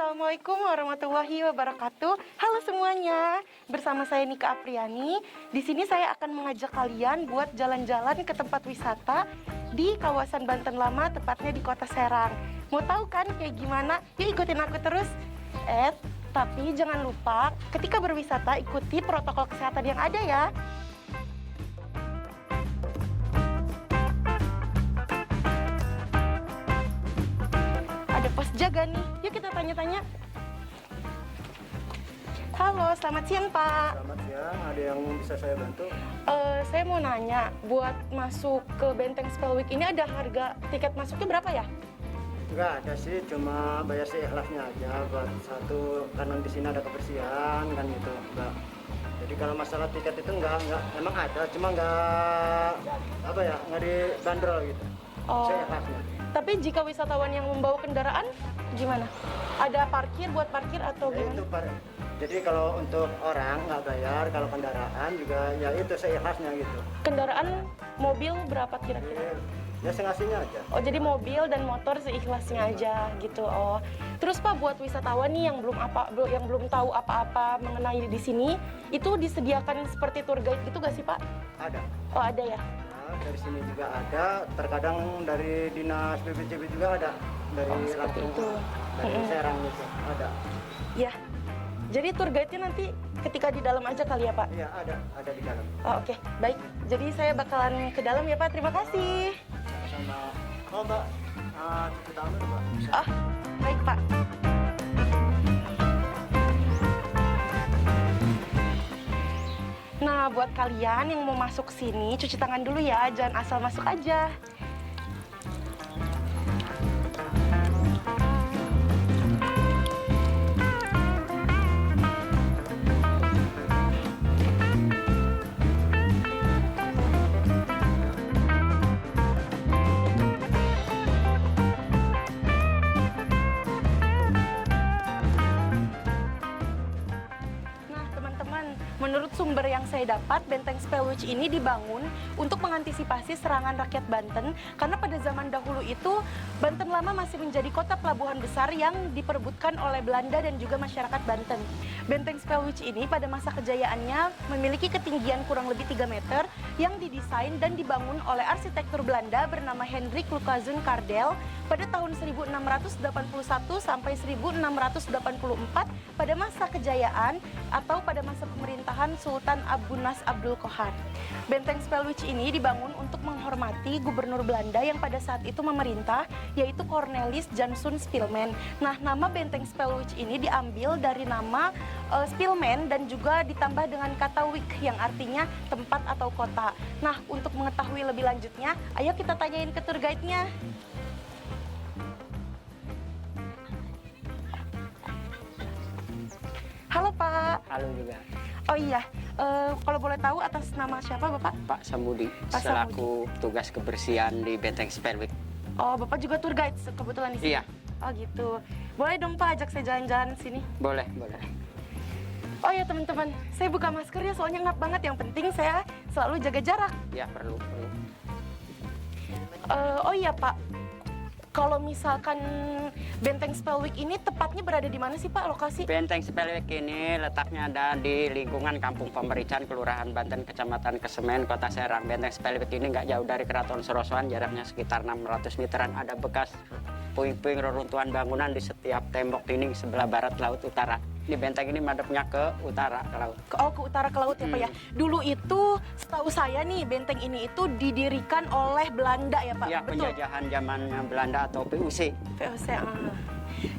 Assalamualaikum warahmatullahi wabarakatuh. Halo semuanya, bersama saya Nika Apriani. Di sini saya akan mengajak kalian buat jalan-jalan ke tempat wisata di kawasan Banten Lama, tepatnya di Kota Serang. Mau tahu kan kayak gimana? Yuk ikutin aku terus. Tapi jangan lupa ketika berwisata ikuti protokol kesehatan yang ada ya. Ada pos jaga nih, yuk kita tanya-tanya. Halo, selamat siang Pak. Selamat siang, ada yang bisa saya bantu? Saya mau nanya, buat masuk ke Benteng Spellweek ini ada harga tiket masuknya berapa ya? Enggak ada sih, cuma bayar seikhlasnya aja buat satu, karena di sini ada kebersihan kan gitu. Enggak. Jadi kalau masalah tiket itu enggak, emang ada, cuma enggak dibanderol gitu. Seikhlasnya. Tapi jika wisatawan yang membawa kendaraan gimana? Ada buat parkir atau gimana? Jadi kalau untuk orang nggak bayar, kalau kendaraan juga ya itu seikhlasnya gitu. Kendaraan mobil berapa kira-kira? Ya sengasihnya aja. Oh, jadi mobil dan motor seikhlasnya aja gitu. Oh. Terus Pak, buat wisatawan nih yang belum tahu apa-apa mengenai di sini, itu disediakan seperti tour guide gitu gak sih Pak? Ada. Oh, ada ya. Nah, dari sini juga ada, terkadang dari dinas BPJB juga ada, dari seperti itu. Dari Serang itu ada. Ya. Jadi tour guide-nya nanti ketika di dalam aja kali ya Pak? Iya, ada di dalam. Oh, oke. Baik. Jadi saya bakalan ke dalam ya Pak. Terima kasih. Sama. Oh Mbak, cuci tangan dulu Mbak. Bisa. Oh, baik Pak. Nah, buat kalian yang mau masuk sini, cuci tangan dulu ya. Jangan asal masuk aja. Menurut sumber yang saya dapat, Benteng Spellweek ini dibangun untuk mengantisipasi serangan rakyat Banten karena pada zaman dahulu itu Banten Lama masih menjadi kota pelabuhan besar yang diperebutkan oleh Belanda dan juga masyarakat Banten. Benteng Spellweek ini pada masa kejayaannya memiliki ketinggian kurang lebih 3 meter yang didesain dan dibangun oleh arsitektur Belanda bernama Hendrik Lucassen Cardel pada tahun 1681 sampai 1684 pada masa kejayaan atau pada masa pemerintahan Sultan Abunas Abdul Qohar. Benteng Spellweek ini dibangun untuk menghormati gubernur Belanda yang pada saat itu memerintah, yaitu Cornelis Janszoon Spilman. Nah, nama Benteng Spellweek ini diambil dari nama Spilman dan juga ditambah dengan kata wijk yang artinya tempat atau kota. Nah, untuk mengetahui lebih lanjutnya, ayo kita tanyain ke tour guide-nya. Halo Pak. Halo juga. Oh iya, kalau boleh tahu atas nama siapa Bapak? Pak Sambudi, selaku tugas kebersihan di Benteng Spellweek. Oh, Bapak juga tour guide kebetulan di sini? Iya. Oh gitu. Boleh dong Pak ajak saya jalan-jalan sini? Boleh, boleh. Oh ya teman-teman, saya buka maskernya soalnya ngap banget. Yang penting saya selalu jaga jarak. Ya, perlu. Oh iya Pak, kalau misalkan Benteng Spellweek ini tepatnya berada di mana sih Pak lokasi? Benteng Spellweek ini letaknya ada di lingkungan Kampung Pemerican, Kelurahan Banten, Kecamatan Kesemen, Kota Serang. Benteng Spellweek ini nggak jauh dari Keraton Sorosoan, jaraknya sekitar 600 meteran. Ada bekas puing-puing reruntuhan bangunan di setiap tembok dinding sebelah barat, laut, utara. Di benteng ini madepnya ke utara, ke laut. Oh, ke utara ke laut ya Pak ya. Dulu itu setahu saya nih benteng ini itu didirikan oleh Belanda ya Pak. Ya, betul? penjajahan zamannya Belanda atau PUC. VOC.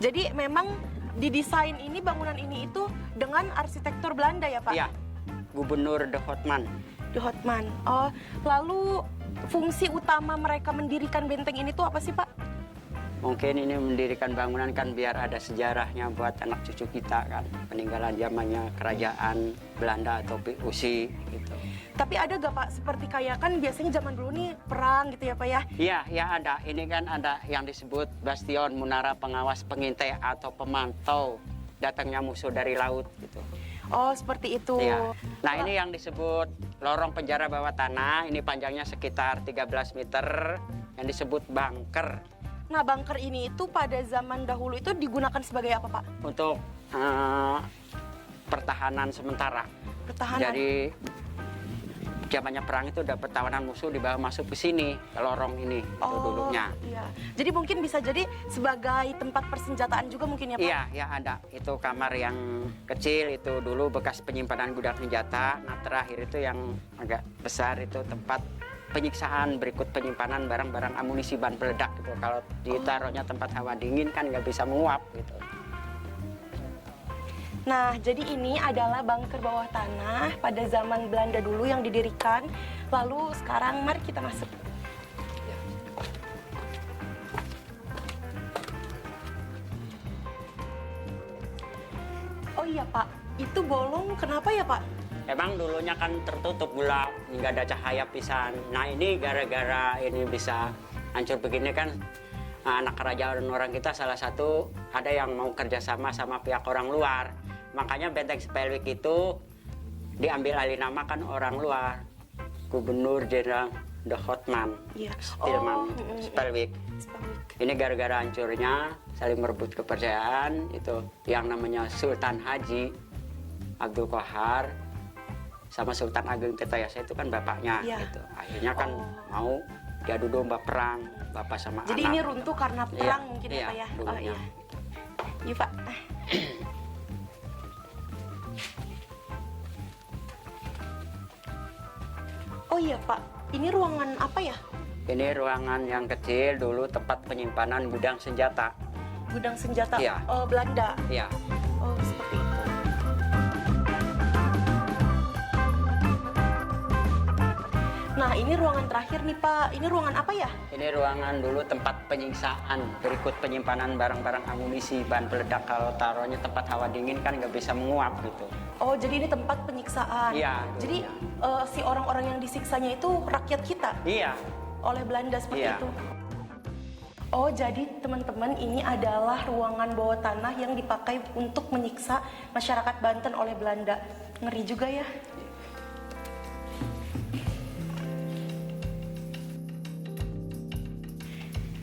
Jadi memang didesain ini bangunan ini itu dengan arsitektur Belanda ya Pak? Iya, Gubernur de Houtman. De Houtman. Oh, lalu fungsi utama mereka mendirikan benteng ini tuh apa sih Pak? Mungkin ini mendirikan bangunan kan biar ada sejarahnya buat anak cucu kita kan. Peninggalan zamannya kerajaan Belanda atau PUC gitu. Tapi ada gak Pak, seperti kayak kan biasanya zaman dulu nih perang gitu ya Pak ya? Iya, ya ada. Ini kan ada yang disebut bastion, menara pengawas, pengintai atau pemantau datangnya musuh dari laut gitu. Oh, seperti itu. Iya. Nah, ini yang disebut lorong penjara bawah tanah. Ini panjangnya sekitar 13 meter yang disebut bunker. Nah, bunker ini itu pada zaman dahulu itu digunakan sebagai apa, Pak? Untuk pertahanan sementara. Pertahanan. Jadi zamannya perang itu ada pertahanan musuh dibawa masuk ke sini, ke lorong ini itu dulunya. Iya. Jadi mungkin bisa jadi sebagai tempat persenjataan juga mungkin ya, Pak? Iya, ya ada. Itu kamar yang kecil itu dulu bekas penyimpanan gudang senjata. Nah, terakhir itu yang agak besar itu tempat penyiksaan berikut penyimpanan barang-barang amunisi bahan peledak gitu. Kalau ditaruhnya tempat hawa dingin kan nggak bisa menguap gitu. Nah, jadi ini adalah bunker bawah tanah pada zaman Belanda dulu yang didirikan. Lalu sekarang mari kita masuk. Oh iya, Pak. Itu bolong kenapa ya, Pak? Emang dulunya kan tertutup gelap, nggak ada cahaya pisan. Nah ini gara-gara ini bisa hancur begini kan, anak kerajaan orang kita salah satu ada yang mau kerjasama sama pihak orang luar. Makanya Benteng Spellwick itu diambil alih nama kan orang luar. Gubernur Jenderal de Houtman, Iya. Spillman, Spellwick. Spellwick. Ini gara-gara hancurnya, saling merebut kepercayaan, itu yang namanya Sultan Haji Abdul Qahar sama Sultan Ageng Tirtayasa itu kan bapaknya. Iya. Gitu. Akhirnya kan mau diadu domba perang, bapak sama Jadi anak. ini runtuh karena perang mungkin ya, iya, Pak ya? Oh dulunya. iya. Iya, Pak. Oh iya, Pak. Ini ruangan apa ya? Ini ruangan yang kecil dulu tempat penyimpanan gudang senjata. Gudang senjata Iya. Belanda. Ya, Oh, seperti itu. Nah, ini ruangan terakhir nih, Pak. Ini ruangan apa ya? ini ruangan dulu tempat penyiksaan berikut penyimpanan barang-barang amunisi, bahan peledak. Kalau taruhnya tempat hawa dingin kan nggak bisa menguap gitu. Oh, jadi ini tempat penyiksaan. Iya, Jadi dulunya. si orang-orang yang disiksanya itu rakyat kita Iya, oleh Belanda seperti Iya. itu. Oh, jadi teman-teman ini adalah ruangan bawah tanah yang dipakai untuk menyiksa masyarakat Banten oleh Belanda. Ngeri juga ya.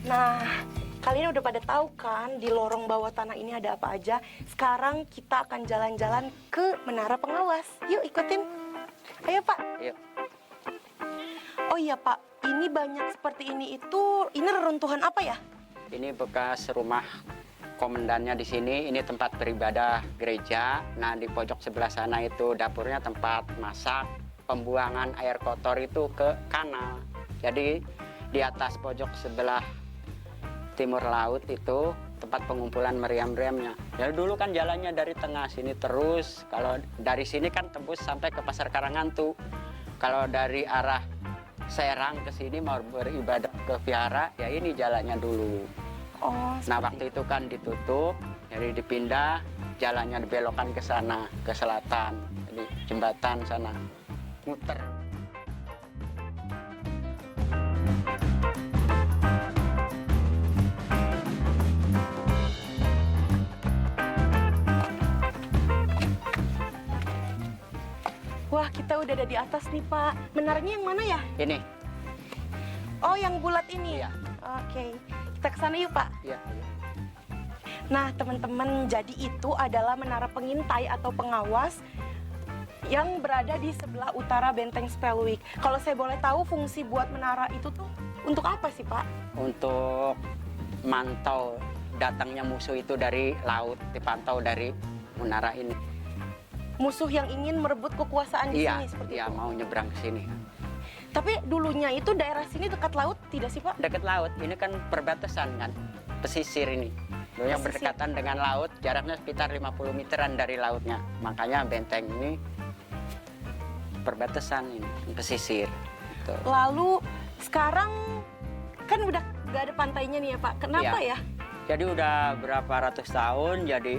Nah, kalian udah pada tahu kan di lorong bawah tanah ini ada apa aja. Sekarang kita akan jalan-jalan ke Menara Pengawas. Yuk ikutin. Ayo, Pak. Yuk. Oh iya, Pak. Ini banyak seperti ini ini reruntuhan apa ya? Ini bekas rumah komandannya di sini. Ini tempat beribadah gereja. Nah, di pojok sebelah sana itu dapurnya tempat masak. Pembuangan air kotor itu ke kanal. Jadi di atas pojok sebelah timur laut itu tempat pengumpulan meriam-meriamnya. Ya dulu kan jalannya dari tengah sini terus. Kalau dari sini kan tembus sampai ke Pasar Karangantu. Kalau dari arah Serang ke sini mau beribadah ke vihara, ya ini jalannya dulu. Oh, Nah waktu itu kan ditutup, jadi dipindah, jalannya dibelokkan ke sana, ke selatan, jadi jembatan sana, muter. wah, kita udah ada di atas nih, Pak. Menaranya yang mana ya? Ini, Oh, yang bulat ini. Iya. Oke, kita ke sana yuk, Pak. ya, Nah, teman-teman, jadi itu adalah menara pengintai atau pengawas yang berada di sebelah utara Benteng Spellwick. Kalau saya boleh tahu, fungsi buat menara itu tuh untuk apa sih, Pak? untuk mantau datangnya musuh itu dari laut, dipantau dari menara ini. Musuh yang ingin merebut kekuasaan di Iya, sini seperti iya itu. mau nyebrang ke sini. Tapi dulunya itu daerah sini dekat laut tidak sih, Pak? Dekat laut, ini kan perbatasan kan, pesisir ini. Yang Pesisir. berdekatan dengan laut, jaraknya sekitar 50 meteran dari lautnya. Makanya benteng ini perbatasan ini, pesisir. Gitu. Lalu sekarang kan udah gak ada pantainya nih ya, Pak. Kenapa Iya. ya? Jadi udah berapa ratus tahun jadi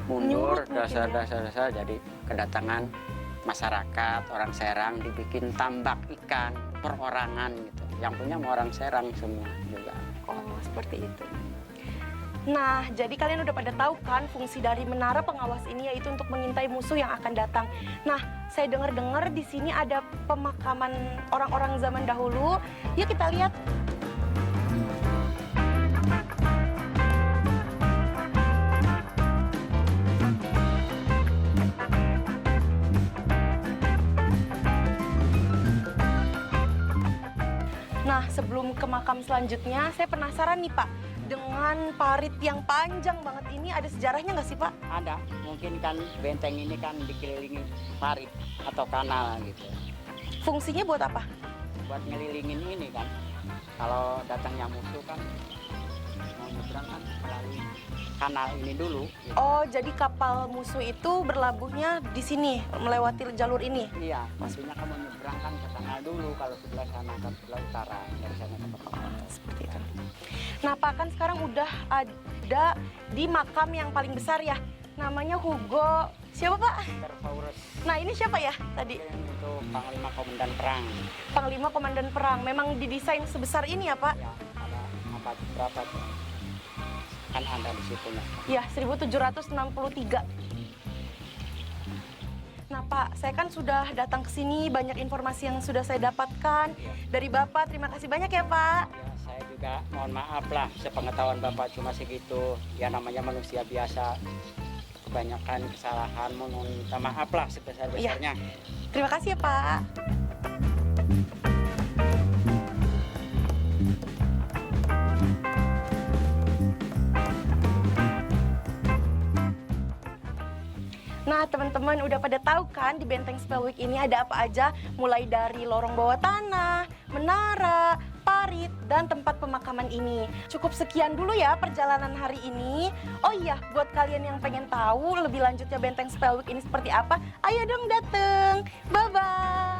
mundur, Nyurut mungkin ya. dasar jadi kedatangan masyarakat orang Serang dibikin tambak ikan perorangan gitu. Yang punya mau orang Serang semua juga. Oh, seperti itu. Nah, jadi kalian udah pada tahu kan fungsi dari menara pengawas ini yaitu untuk mengintai musuh yang akan datang. Nah, saya dengar-dengar di sini ada pemakaman orang-orang zaman dahulu. Yuk kita lihat. sebelum ke makam selanjutnya, saya penasaran nih Pak, dengan parit yang panjang banget ini ada sejarahnya nggak sih Pak? Ada, mungkin kan benteng ini kan dikelilingi parit atau kanal gitu. Fungsinya buat apa? Buat ngelilingin ini kan. Kalau datangnya musuh kan mau nyebrang kan melalui kanal ini dulu. Gitu. Oh, jadi kapal musuh itu berlabuhnya di sini, melewati jalur ini? Iya, maksudnya kamu nyebrang kan ke kanal dulu, kalau sebelah sana kan sebelah utara, dari sana ke Balikpapan. Seperti itu. Nah Pak, kan sekarang udah ada di makam yang paling besar ya, namanya Hugo. Siapa Pak? Terfaurus Nah ini siapa ya tadi? itu Panglima Komandan Perang. Panglima Komandan Perang. Memang didesain sebesar ini ya Pak? Ya, ada abad berapa tuh? Kan ada di situ Ya, ya. 1763. Nah Pak, saya kan sudah datang ke sini, banyak informasi yang sudah saya dapatkan dari Bapak. Terima kasih banyak ya Pak. Ya, saya juga mohon maaf lah, sepengetahuan Bapak cuma segitu. Ya namanya manusia biasa, kebanyakan kesalahan, mohon minta maaf lah sebesar-besarnya. Terima kasih ya Pak. Nah teman-teman udah pada tahu kan di Benteng Spellwick ini ada apa aja, mulai dari lorong bawah tanah, menara, parit, dan tempat pemakaman ini. Cukup sekian dulu ya perjalanan hari ini. Oh iya, buat kalian yang pengen tahu lebih lanjutnya Benteng Spellwick ini seperti apa, ayo dong dateng. Bye-bye.